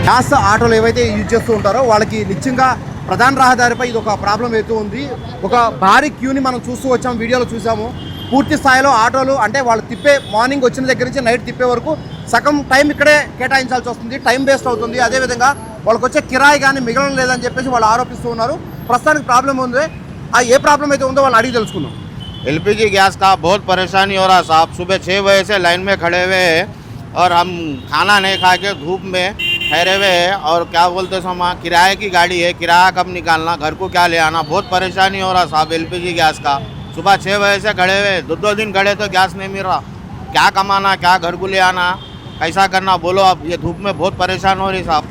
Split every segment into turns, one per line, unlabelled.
Gas ఆటోలు ఏవైతే use చేస్తూ ఉంటారో వాళ్ళకి నిత్యంగా ప్రధాన రహదారిపై ఇది ఒక ప్రాబ్లం అయితే ఉంది. ఒక భారీ క్యూని మనం చూస్తూ వచ్చాము, వీడియోలో చూసాము. పూర్తి స్థాయిలో ఆటోలు అంటే వాళ్ళు తిప్పే మార్నింగ్ వచ్చిన దగ్గర నుంచి నైట్ తిప్పే వరకు సగం టైం ఇక్కడే కేటాయించాల్సి వస్తుంది, టైం వేస్ట్ అవుతుంది. అదేవిధంగా వాళ్ళకి వచ్చే కిరాయి కానీ మిగలడం లేదని చెప్పేసి వాళ్ళు ఆరోపిస్తూ ఉన్నారు. ప్రస్తుతానికి ప్రాబ్లం ఉంది, ఏ ప్రాబ్లం అయితే ఉందో వాళ్ళు అడిగి తెలుసుకుందాం.
एलपीजी गैस का बहुत परेशानी हो रहा साहब। सुबह 6 बजे से लाइन में खड़े हुए हैं और हम खाना नहीं खा के धूप में ठहरे हुए हैं। और क्या बोलते समा किराए की गाड़ी है, किराया कब निकालना, घर को क्या ले आना, बहुत परेशानी हो रहा साहब एलपीजी गैस का। सुबह 6 बजे से खड़े हुए, 2 दिन खड़े तो गैस नहीं मिल रहा। क्या कमाना, क्या घर को ले आना, कैसा करना बोलो आप। ये धूप में बहुत परेशान हो रही साहब।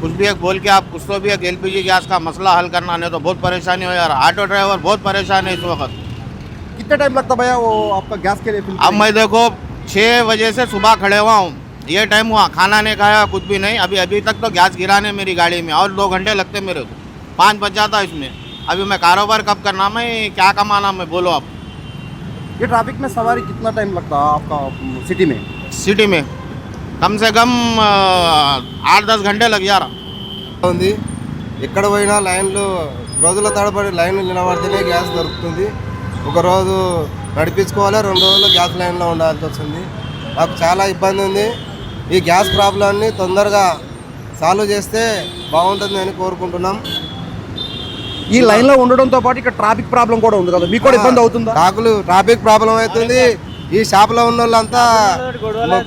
कुछ भी एक बोल के आप कुछ तो भी एक एलपीजी गैस का मसला हल करना, नहीं तो बहुत परेशानी हो यार। ऑटो ड्राइवर बहुत परेशान है इस वक्त।
कितना टाइम लगता भैया वो आपका गैस के लिए?
अब मैं देखो 6 बजे से सुबह खड़े हुआ हूँ, ये टाइम हुआ, खाना नहीं खाया, कुछ भी नहीं। अभी तक तो गैस गिराने मेरी गाड़ी में और 2 घंटे लगते मेरे को, 5 बज जाता इसमें। अभी मैं कारोबार कब करना, मैं क्या कमाना, मैं बोलो आप।
ये ट्रैफिक में सवारी कितना टाइम लगता है आपका सिटी में?
सिटी में कम से कम 8-10 घंटे लग जा रहा
ఉంది. ఎక్కడ పోయినా లైన్లు రోజుల తడబడి లైన్లు నిలబడితేనే గ్యాస్ దొరుకుతుంది. ఒక రోజు నడిపించుకోవాలి, 2 రోజులు గ్యాస్ లైన్లో ఉండాల్సి వస్తుంది. మాకు చాలా ఇబ్బంది ఉంది. ఈ గ్యాస్ ప్రాబ్లమ్ని తొందరగా సాల్వ్ చేస్తే బాగుంటుంది అని కోరుకుంటున్నాం.
ఈ లైన్లో ఉండడంతో పాటు ఇక్కడ ట్రాఫిక్ ప్రాబ్లం కూడా ఉంది కదా, మీకు కూడా ఇబ్బంది అవుతుందా?
ట్రాఫిక్ ప్రాబ్లం అవుతుంది. ఈ షాప్లో ఉన్న వాళ్ళంతా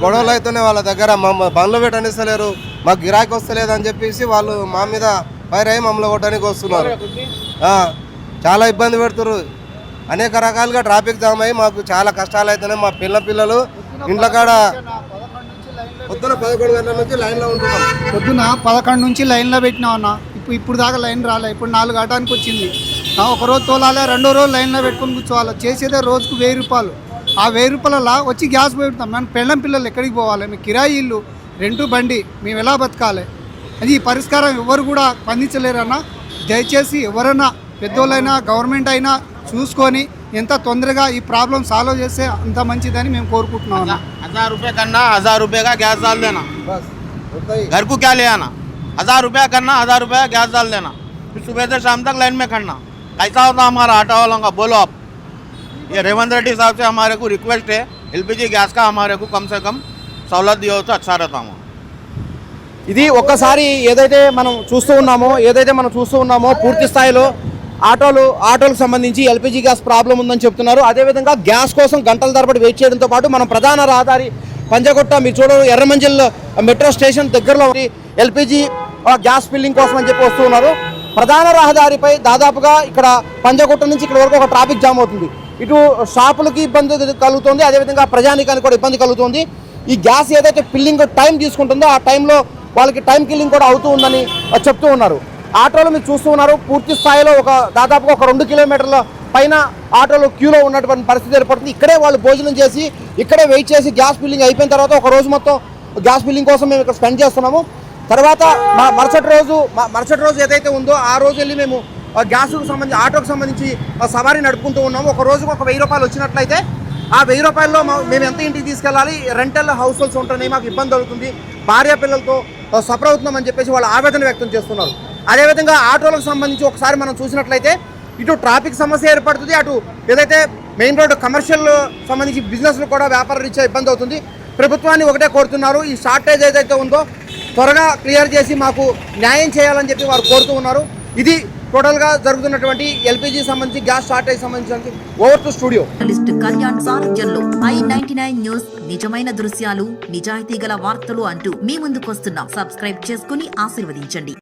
గొడవలు అవుతున్నాయి. వాళ్ళ దగ్గర బండ్లు పెట్టనిస్తలేరు, మాకు గిరాకీ వస్తలేదు అని చెప్పేసి వాళ్ళు మా మీద ఫైర్ అయ్యి మమ్మల్ని కొట్టడానికి వస్తున్నారు. చాలా ఇబ్బంది పెడుతున్నారు. అనేక రకాలుగా ట్రాఫిక్ జామ్ అయ్యి మాకు చాలా కష్టాలు అవుతున్నాయి. మా పిల్లలు ఇంట్లో కాడ పొద్దున 11 గంటల నుంచి లైన్లో ఉంటున్నాం.
పొద్దున 11 నుంచి లైన్లో పెట్టినాం అన్న. ఇప్పుడు దాకా లైన్ రాలే, ఇప్పుడు 4 గంటలకు వచ్చింది. ఒకరోజు తోలాలి, 2వ రోజు లైన్లో పెట్టుకొని కూర్చోవాలి. చేసేదే రోజుకు 1000 రూపాయలు. ఆ 1000 రూపాయల వచ్చి గ్యాస్ పెడతాం. మేము పెళ్ళం పిల్లలు ఎక్కడికి పోవాలి? మేము కిరాయి ఇల్లు, రెంటు బండి, మేము ఎలా బతకాలి? అది ఈ పరిష్కారం ఎవరు కూడా స్పందించలేరన్నా. దయచేసి ఎవరైనా పెద్దోళ్ళైనా గవర్నమెంట్ అయినా చూసుకొని ఎంత తొందరగా ఈ ప్రాబ్లం సాల్వ్ చేస్తే అంత మంచిదని మేము కోరుకుంటున్నాం అన్న.
1000 रुपये करना, 1000 रुपये का गैस डाल देना, घर को क्या ले आना। 1000 रुपया करना, 1000 रुपये का गैस डाल देना, फिर सुबह से शाम तक लाइन में खड़ना। कैसा होता हमारा ऑटो वालों का बोलो आप। ये रेवंत रेड्डी साहब से हमारे को रिक्वेस्ट है, एलपीजी गैस का हमारे को कम से कम सहूलत दिया तो अच्छा रहता हूँ।
ఇది ఒక్కసారి ఏదైతే మనం చూస్తూ ఉన్నామో పూర్తి స్థాయిలో ఆటోలకు సంబంధించి ఎల్పిజి గ్యాస్ ప్రాబ్లం ఉందని చెప్తున్నారు. అదేవిధంగా గ్యాస్ కోసం గంటల తరబడి వెయిట్ చేయడంతో పాటు మనం ప్రధాన రహదారి పంజగుట్ట మీరు చూడరు ఎర్రమంజిల్ మెట్రో స్టేషన్ దగ్గరలో ఎల్పిజి గ్యాస్ ఫిల్లింగ్ కోసం అని చెప్పి వస్తూ ఉన్నారు. ప్రధాన రహదారిపై దాదాపుగా ఇక్కడ పంజగుట్ట నుంచి ఇక్కడ వరకు ఒక ట్రాఫిక్ జామ్ అవుతుంది. ఇటు షాపులకి ఇబ్బంది కలుగుతుంది, అదేవిధంగా ప్రజానికానికి కూడా ఇబ్బంది కలుగుతుంది. ఈ గ్యాస్ ఏదైతే ఫిల్లింగ్ టైం తీసుకుంటుందో ఆ టైంలో వాళ్ళకి టైం కిల్లింగ్ కూడా అవుతూ ఉందని చెప్తూ ఉన్నారు. ఆటోలు మీరు చూస్తూ ఉన్నారు, పూర్తి స్థాయిలో దాదాపుగా ఒక 2 కిలోమీటర్ల పైన ఆటోలు క్యూలో ఉన్నటువంటి పరిస్థితి ఏర్పడుతుంది. ఇక్కడే వాళ్ళు భోజనం చేసి ఇక్కడే వెయిట్ చేసి గ్యాస్ ఫిల్లింగ్ అయిపోయిన తర్వాత ఒక రోజు మొత్తం గ్యాస్ ఫిల్లింగ్ కోసం మేము ఇక్కడ స్పెండ్ చేస్తున్నాము. తర్వాత మరుసటి రోజు ఏదైతే ఉందో ఆ రోజు వెళ్ళి మేము గ్యాస్కు సంబంధించి ఆటోకు సంబంధించి సవారీ నడుపుకుంటూ ఉన్నాము. ఒక రోజుకు ఒక 1000 రూపాయలు వచ్చినట్లయితే ఆ 1000 రూపాయల్లో మేము ఎంత ఇంటికి తీసుకెళ్ళాలి, రెంటల్ హౌస్ హోల్డ్స్ ఉంటున్నాయి, మాకు ఇబ్బంది అవుతుంది, భార్య పిల్లలతో సఫర్ అవుతున్నామని చెప్పేసి వాళ్ళు ఆవేదన వ్యక్తం చేస్తున్నారు. అదేవిధంగా ఆటోలకు సంబంధించి ఒకసారి మనం చూసినట్లయితే ఇటు ట్రాఫిక్ సమస్య ఏర్పడుతుంది, అటు ఏదైతే మెయిన్ రోడ్డు కమర్షియల్ సంబంధించి బిజినెస్లు కూడా వ్యాపార రీత్యా ఇబ్బంది అవుతుంది. ప్రభుత్వాన్ని ఒకటే కోరుతున్నారు, ఈ షార్టేజ్ ఏదైతే ఉందో త్వరగా క్లియర్ చేసి మాకు న్యాయం చేయాలని చెప్పి వారు కోరుతూ ఉన్నారు. ఇది టోటల్గా జరుగుతున్నటువంటి ఎల్పిజి సంబంధించి గ్యాస్ షార్టేజ్ సంబంధించి ఓవర్ టు స్టూడియో.
కళ్యాణ్ సారథ్యంలో i99 న్యూస్ నిజమైన దృశ్యాలు, నిజాయితీ గల వార్తలు అంటూ మీ ముందుకు వస్తున్నాం. సబ్స్క్రైబ్ చేసుకుని ఆశీర్వదించండి.